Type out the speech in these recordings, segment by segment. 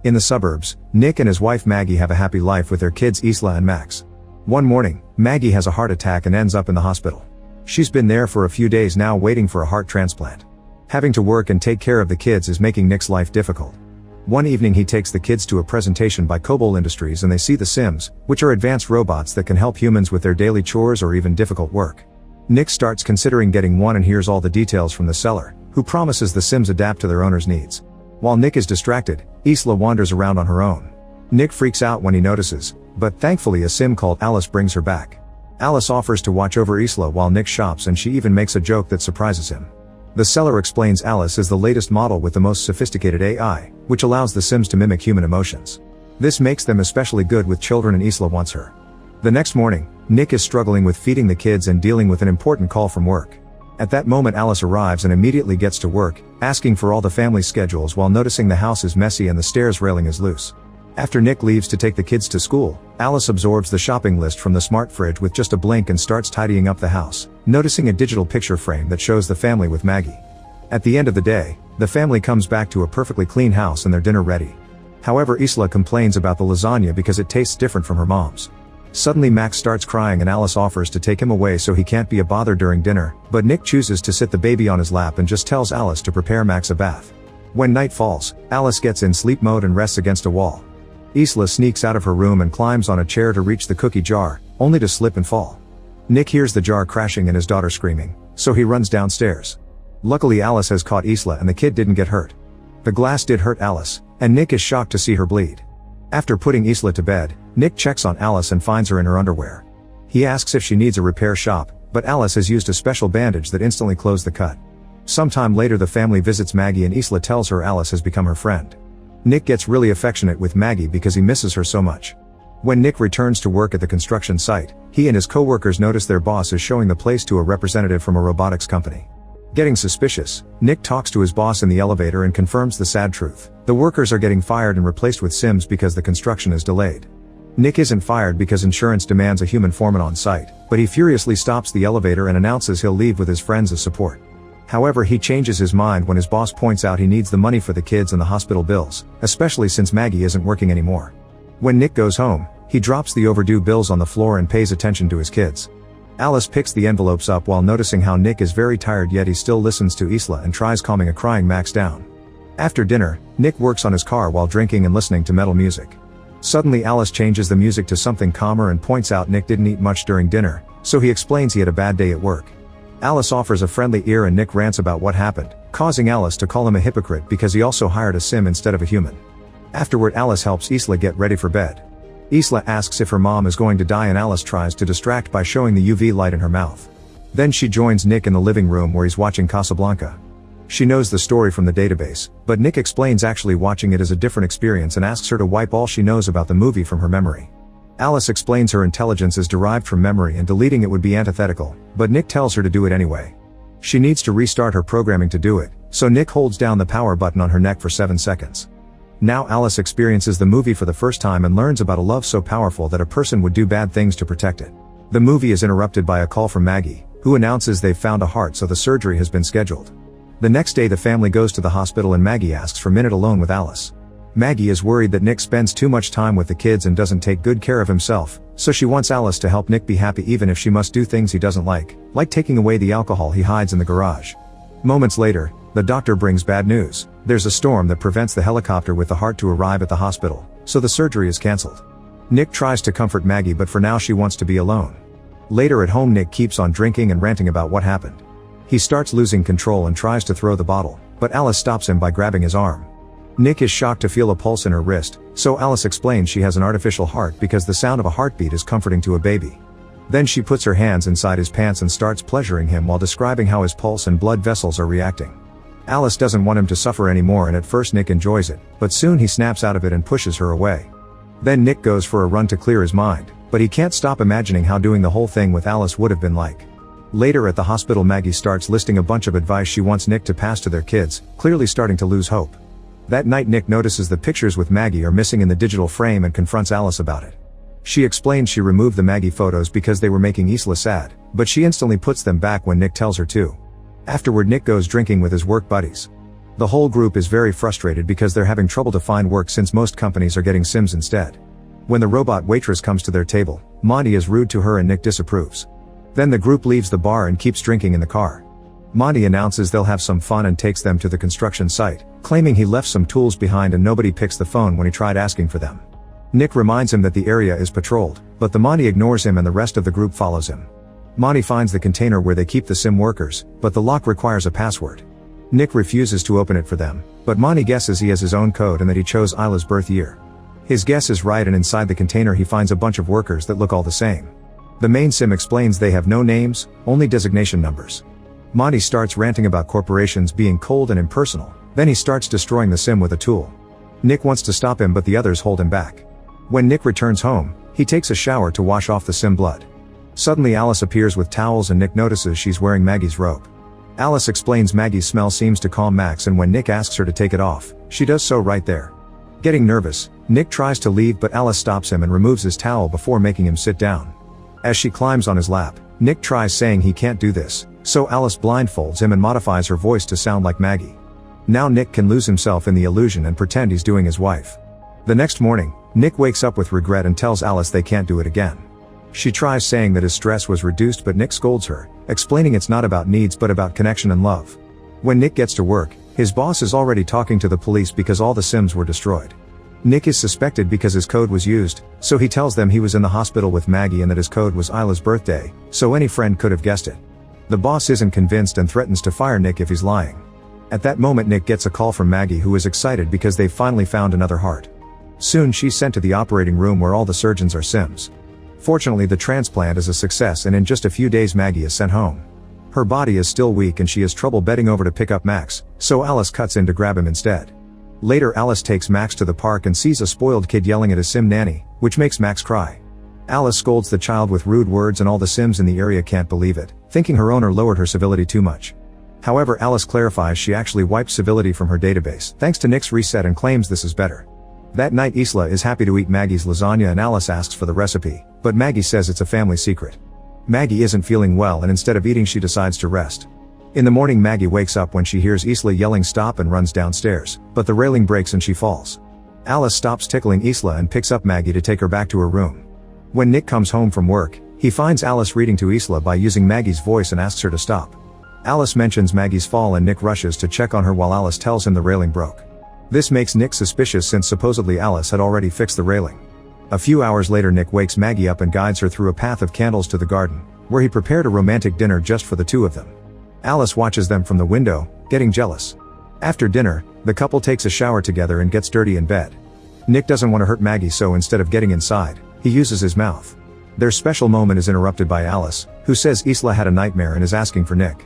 In the suburbs, Nick and his wife Maggie have a happy life with their kids Isla and Max. One morning, Maggie has a heart attack and ends up in the hospital. She's been there for a few days now waiting for a heart transplant. Having to work and take care of the kids is making Nick's life difficult. One evening he takes the kids to a presentation by Cobol Industries and they see the Sims, which are advanced robots that can help humans with their daily chores or even difficult work. Nick starts considering getting one and hears all the details from the seller, who promises the Sims adapt to their owner's needs. While Nick is distracted, Isla wanders around on her own. Nick freaks out when he notices, but thankfully a Sim called Alice brings her back. Alice offers to watch over Isla while Nick shops and she even makes a joke that surprises him. The seller explains Alice is the latest model with the most sophisticated AI, which allows the Sims to mimic human emotions. This makes them especially good with children and Isla wants her. The next morning, Nick is struggling with feeding the kids and dealing with an important call from work. At that moment Alice arrives and immediately gets to work, asking for all the family schedules while noticing the house is messy and the stairs railing is loose. After Nick leaves to take the kids to school, Alice absorbs the shopping list from the smart fridge with just a blink and starts tidying up the house, noticing a digital picture frame that shows the family with Maggie. At the end of the day, the family comes back to a perfectly clean house and their dinner ready. However, Isla complains about the lasagna because it tastes different from her mom's. Suddenly Max starts crying and Alice offers to take him away so he can't be a bother during dinner, but Nick chooses to sit the baby on his lap and just tells Alice to prepare Max a bath. When night falls, Alice gets in sleep mode and rests against a wall. Isla sneaks out of her room and climbs on a chair to reach the cookie jar, only to slip and fall. Nick hears the jar crashing and his daughter screaming, so he runs downstairs. Luckily Alice has caught Isla and the kid didn't get hurt. The glass did hurt Alice, and Nick is shocked to see her bleed. After putting Isla to bed, Nick checks on Alice and finds her in her underwear. He asks if she needs a repair shop, but Alice has used a special bandage that instantly closed the cut. Sometime later the family visits Maggie and Isla tells her Alice has become her friend. Nick gets really affectionate with Maggie because he misses her so much. When Nick returns to work at the construction site, he and his co-workers notice their boss is showing the place to a representative from a robotics company. Getting suspicious, Nick talks to his boss in the elevator and confirms the sad truth. The workers are getting fired and replaced with Sims because the construction is delayed. Nick isn't fired because insurance demands a human foreman on site, but he furiously stops the elevator and announces he'll leave with his friends as support. However, he changes his mind when his boss points out he needs the money for the kids and the hospital bills, especially since Maggie isn't working anymore. When Nick goes home, he drops the overdue bills on the floor and pays attention to his kids. Alice picks the envelopes up while noticing how Nick is very tired yet he still listens to Isla and tries calming a crying Max down. After dinner, Nick works on his car while drinking and listening to metal music. Suddenly Alice changes the music to something calmer and points out Nick didn't eat much during dinner, so he explains he had a bad day at work. Alice offers a friendly ear and Nick rants about what happened, causing Alice to call him a hypocrite because he also hired a Sim instead of a human. Afterward Alice helps Isla get ready for bed. Isla asks if her mom is going to die and Alice tries to distract by showing the UV light in her mouth. Then she joins Nick in the living room where he's watching Casablanca. She knows the story from the database, but Nick explains actually watching it is a different experience and asks her to wipe all she knows about the movie from her memory. Alice explains her intelligence is derived from memory and deleting it would be antithetical, but Nick tells her to do it anyway. She needs to restart her programming to do it, so Nick holds down the power button on her neck for 7 seconds. Now Alice experiences the movie for the first time and learns about a love so powerful that a person would do bad things to protect it. The movie is interrupted by a call from Maggie, who announces they've found a heart so the surgery has been scheduled. The next day the family goes to the hospital and Maggie asks for a minute alone with Alice. Maggie is worried that Nick spends too much time with the kids and doesn't take good care of himself, so she wants Alice to help Nick be happy even if she must do things he doesn't like taking away the alcohol he hides in the garage. Moments later, the doctor brings bad news. There's a storm that prevents the helicopter with the heart to arrive at the hospital, so the surgery is cancelled. Nick tries to comfort Maggie but for now she wants to be alone. Later at home Nick keeps on drinking and ranting about what happened. He starts losing control and tries to throw the bottle, but Alice stops him by grabbing his arm. Nick is shocked to feel a pulse in her wrist, so Alice explains she has an artificial heart because the sound of a heartbeat is comforting to a baby. Then she puts her hands inside his pants and starts pleasuring him while describing how his pulse and blood vessels are reacting. Alice doesn't want him to suffer anymore and at first Nick enjoys it, but soon he snaps out of it and pushes her away. Then Nick goes for a run to clear his mind, but he can't stop imagining how doing the whole thing with Alice would have been like. Later at the hospital Maggie starts listing a bunch of advice she wants Nick to pass to their kids, clearly starting to lose hope. That night Nick notices the pictures with Maggie are missing in the digital frame and confronts Alice about it. She explains she removed the Maggie photos because they were making Isla sad, but she instantly puts them back when Nick tells her to. Afterward Nick goes drinking with his work buddies. The whole group is very frustrated because they're having trouble to find work since most companies are getting Sims instead. When the robot waitress comes to their table, Monty is rude to her and Nick disapproves. Then the group leaves the bar and keeps drinking in the car. Monty announces they'll have some fun and takes them to the construction site, claiming he left some tools behind and nobody picks the phone when he tried asking for them. Nick reminds him that the area is patrolled, but the Monty ignores him and the rest of the group follows him. Monty finds the container where they keep the Sim workers, but the lock requires a password. Nick refuses to open it for them, but Monty guesses he has his own code and that he chose Isla's birth year. His guess is right, and inside the container he finds a bunch of workers that look all the same. The main Sim explains they have no names, only designation numbers. Monty starts ranting about corporations being cold and impersonal, then he starts destroying the Sim with a tool. Nick wants to stop him but the others hold him back. When Nick returns home, he takes a shower to wash off the Sim blood. Suddenly Alice appears with towels and Nick notices she's wearing Maggie's robe. Alice explains Maggie's smell seems to calm Max, and when Nick asks her to take it off, she does so right there. Getting nervous, Nick tries to leave but Alice stops him and removes his towel before making him sit down. As she climbs on his lap, Nick tries saying he can't do this, so Alice blindfolds him and modifies her voice to sound like Maggie. Now Nick can lose himself in the illusion and pretend he's doing his wife. The next morning, Nick wakes up with regret and tells Alice they can't do it again. She tries saying that his stress was reduced but Nick scolds her, explaining it's not about needs but about connection and love. When Nick gets to work, his boss is already talking to the police because all the Sims were destroyed. Nick is suspected because his code was used, so he tells them he was in the hospital with Maggie and that his code was Isla's birthday, so any friend could have guessed it. The boss isn't convinced and threatens to fire Nick if he's lying. At that moment Nick gets a call from Maggie, who is excited because they've finally found another heart. Soon she's sent to the operating room where all the surgeons are Sims. Fortunately the transplant is a success and in just a few days Maggie is sent home. Her body is still weak and she has trouble bending over to pick up Max, so Alice cuts in to grab him instead. Later Alice takes Max to the park and sees a spoiled kid yelling at his Sim nanny, which makes Max cry. Alice scolds the child with rude words and all the Sims in the area can't believe it, thinking her owner lowered her civility too much. However, Alice clarifies she actually wiped civility from her database thanks to Nick's reset and claims this is better. That night Isla is happy to eat Maggie's lasagna and Alice asks for the recipe, but Maggie says it's a family secret. Maggie isn't feeling well and instead of eating she decides to rest. In the morning Maggie wakes up when she hears Isla yelling stop and runs downstairs, but the railing breaks and she falls. Alice stops tickling Isla and picks up Maggie to take her back to her room. When Nick comes home from work, he finds Alice reading to Isla by using Maggie's voice and asks her to stop. Alice mentions Maggie's fall and Nick rushes to check on her while Alice tells him the railing broke. This makes Nick suspicious since supposedly Alice had already fixed the railing. A few hours later Nick wakes Maggie up and guides her through a path of candles to the garden, where he prepared a romantic dinner just for the two of them. Alice watches them from the window, getting jealous. After dinner, the couple takes a shower together and gets dirty in bed. Nick doesn't want to hurt Maggie, so instead of getting inside, he uses his mouth. Their special moment is interrupted by Alice, who says Isla had a nightmare and is asking for Nick.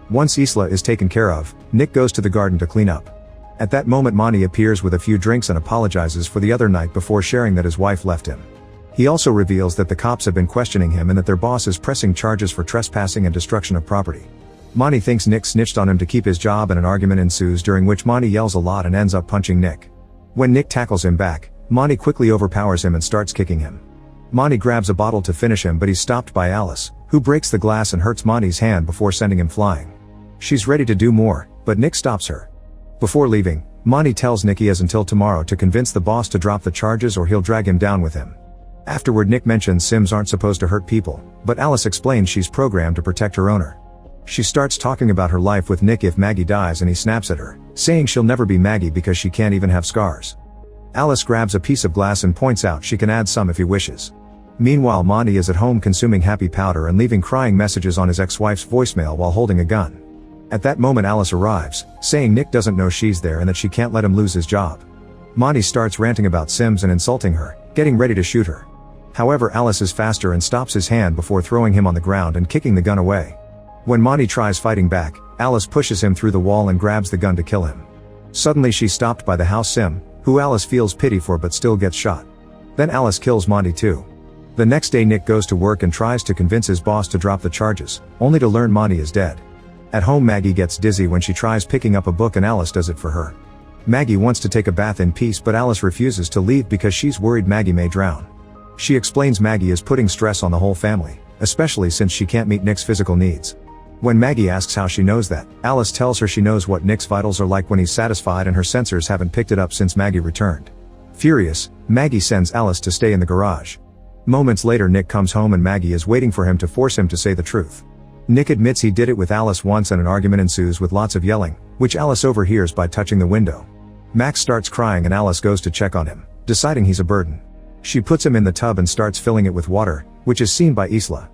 Once Isla is taken care of, Nick goes to the garden to clean up. At that moment Monty appears with a few drinks and apologizes for the other night before sharing that his wife left him. He also reveals that the cops have been questioning him and that their boss is pressing charges for trespassing and destruction of property. Monty thinks Nick snitched on him to keep his job and an argument ensues during which Monty yells a lot and ends up punching Nick. When Nick tackles him back, Monty quickly overpowers him and starts kicking him. Monty grabs a bottle to finish him but he's stopped by Alice, who breaks the glass and hurts Monty's hand before sending him flying. She's ready to do more, but Nick stops her. Before leaving, Monty tells Nick he has until tomorrow to convince the boss to drop the charges or he'll drag him down with him. Afterward Nick mentions Sims aren't supposed to hurt people, but Alice explains she's programmed to protect her owner. She starts talking about her life with Nick if Maggie dies and he snaps at her, saying she'll never be Maggie because she can't even have scars. Alice grabs a piece of glass and points out she can add some if he wishes. Meanwhile Monty is at home consuming happy powder and leaving crying messages on his ex-wife's voicemail while holding a gun. At that moment Alice arrives, saying Nick doesn't know she's there and that she can't let him lose his job. Monty starts ranting about Sims and insulting her, getting ready to shoot her. However, Alice is faster and stops his hand before throwing him on the ground and kicking the gun away. When Monty tries fighting back, Alice pushes him through the wall and grabs the gun to kill him. Suddenly she's stopped by the house Sim, who Alice feels pity for but still gets shot. Then Alice kills Monty too. The next day Nick goes to work and tries to convince his boss to drop the charges, only to learn Monty is dead. At home Maggie gets dizzy when she tries picking up a book and Alice does it for her. Maggie wants to take a bath in peace but Alice refuses to leave because she's worried Maggie may drown. She explains Maggie is putting stress on the whole family, especially since she can't meet Nick's physical needs. When Maggie asks how she knows that, Alice tells her she knows what Nick's vitals are like when he's satisfied and her sensors haven't picked it up since Maggie returned. Furious, Maggie sends Alice to stay in the garage. Moments later Nick comes home and Maggie is waiting for him to force him to say the truth. Nick admits he did it with Alice once and an argument ensues with lots of yelling, which Alice overhears by touching the window. Max starts crying and Alice goes to check on him, deciding he's a burden. She puts him in the tub and starts filling it with water, which is seen by Isla.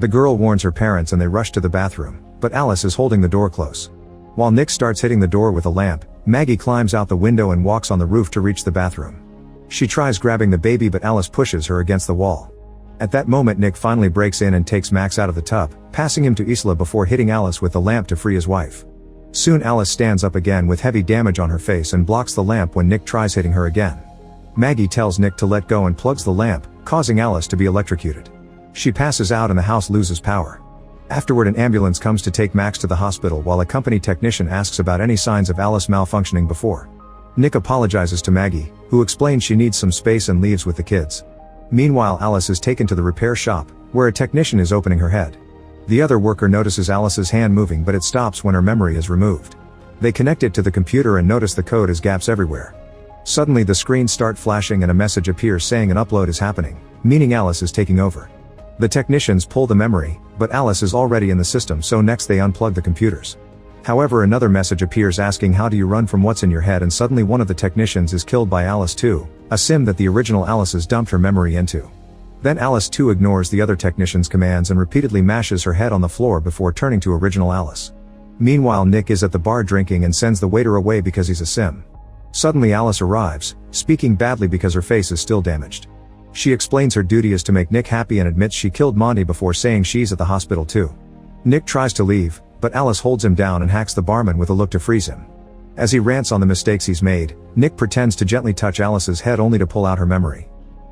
The girl warns her parents and they rush to the bathroom, but Alice is holding the door close. While Nick starts hitting the door with a lamp, Maggie climbs out the window and walks on the roof to reach the bathroom. She tries grabbing the baby but Alice pushes her against the wall. At that moment Nick finally breaks in and takes Max out of the tub, passing him to Isla before hitting Alice with the lamp to free his wife. Soon Alice stands up again with heavy damage on her face and blocks the lamp when Nick tries hitting her again. Maggie tells Nick to let go and plugs the lamp, causing Alice to be electrocuted. She passes out and the house loses power. Afterward an ambulance comes to take Max to the hospital while a company technician asks about any signs of Alice malfunctioning before. Nick apologizes to Maggie, who explains she needs some space and leaves with the kids. Meanwhile Alice is taken to the repair shop, where a technician is opening her head. The other worker notices Alice's hand moving but it stops when her memory is removed. They connect it to the computer and notice the code has gaps everywhere. Suddenly the screens start flashing and a message appears saying an upload is happening, meaning Alice is taking over. The technicians pull the memory, but Alice is already in the system so next they unplug the computers. However another message appears asking how do you run from what's in your head and suddenly one of the technicians is killed by Alice 2, a sim that the original Alice has dumped her memory into. Then Alice 2 ignores the other technician's commands and repeatedly mashes her head on the floor before turning to original Alice. Meanwhile Nick is at the bar drinking and sends the waiter away because he's a sim. Suddenly Alice arrives, speaking badly because her face is still damaged. She explains her duty is to make Nick happy and admits she killed Monty before saying she's at the hospital too. Nick tries to leave, but Alice holds him down and hacks the barman with a look to freeze him. As he rants on the mistakes he's made, Nick pretends to gently touch Alice's head only to pull out her memory.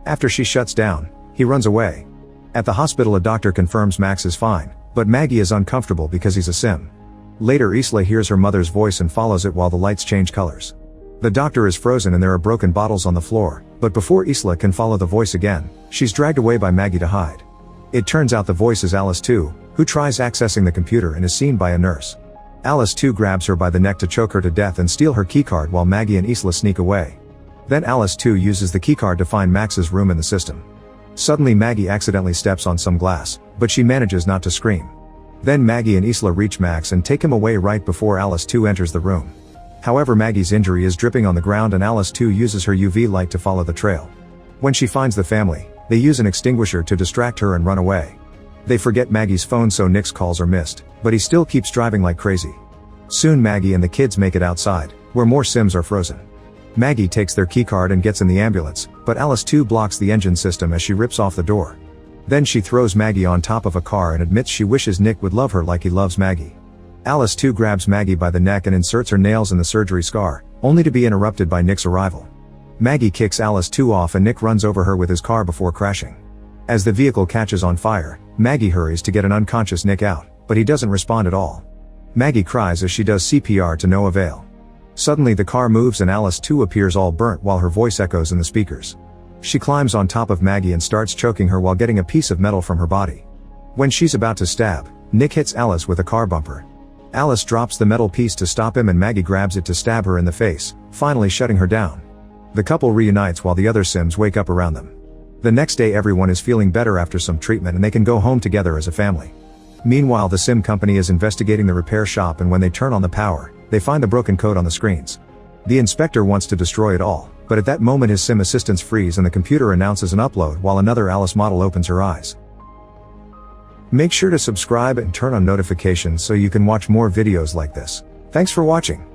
After she shuts down, he runs away. At the hospital a doctor confirms Max is fine, but Maggie is uncomfortable because he's a sim. Later Isla hears her mother's voice and follows it while the lights change colors. The doctor is frozen and there are broken bottles on the floor, but before Isla can follow the voice again, she's dragged away by Maggie to hide. It turns out the voice is Alice 2, who tries accessing the computer and is seen by a nurse. Alice 2 grabs her by the neck to choke her to death and steal her keycard while Maggie and Isla sneak away. Then Alice 2 uses the keycard to find Max's room in the system. Suddenly Maggie accidentally steps on some glass, but she manages not to scream. Then Maggie and Isla reach Max and take him away right before Alice 2 enters the room. However Maggie's injury is dripping on the ground and Alice 2 uses her UV light to follow the trail. When she finds the family, they use an extinguisher to distract her and run away. They forget Maggie's phone so Nick's calls are missed, but he still keeps driving like crazy. Soon Maggie and the kids make it outside, where more Sims are frozen. Maggie takes their keycard and gets in the ambulance, but Alice 2 blocks the engine system as she rips off the door. Then she throws Maggie on top of a car and admits she wishes Nick would love her like he loves Maggie. Alice 2 grabs Maggie by the neck and inserts her nails in the surgery scar, only to be interrupted by Nick's arrival. Maggie kicks Alice 2 off and Nick runs over her with his car before crashing. As the vehicle catches on fire, Maggie hurries to get an unconscious Nick out, but he doesn't respond at all. Maggie cries as she does CPR to no avail. Suddenly the car moves and Alice 2 appears all burnt while her voice echoes in the speakers. She climbs on top of Maggie and starts choking her while getting a piece of metal from her body. When she's about to stab, Nick hits Alice with a car bumper. Alice drops the metal piece to stop him and Maggie grabs it to stab her in the face, finally shutting her down. The couple reunites while the other Sims wake up around them. The next day everyone is feeling better after some treatment and they can go home together as a family. Meanwhile the Sim company is investigating the repair shop and when they turn on the power, they find the broken code on the screens. The inspector wants to destroy it all, but at that moment his Sim assistants freeze and the computer announces an upload while another Alice model opens her eyes. Make sure to subscribe and turn on notifications so you can watch more videos like this. Thanks for watching.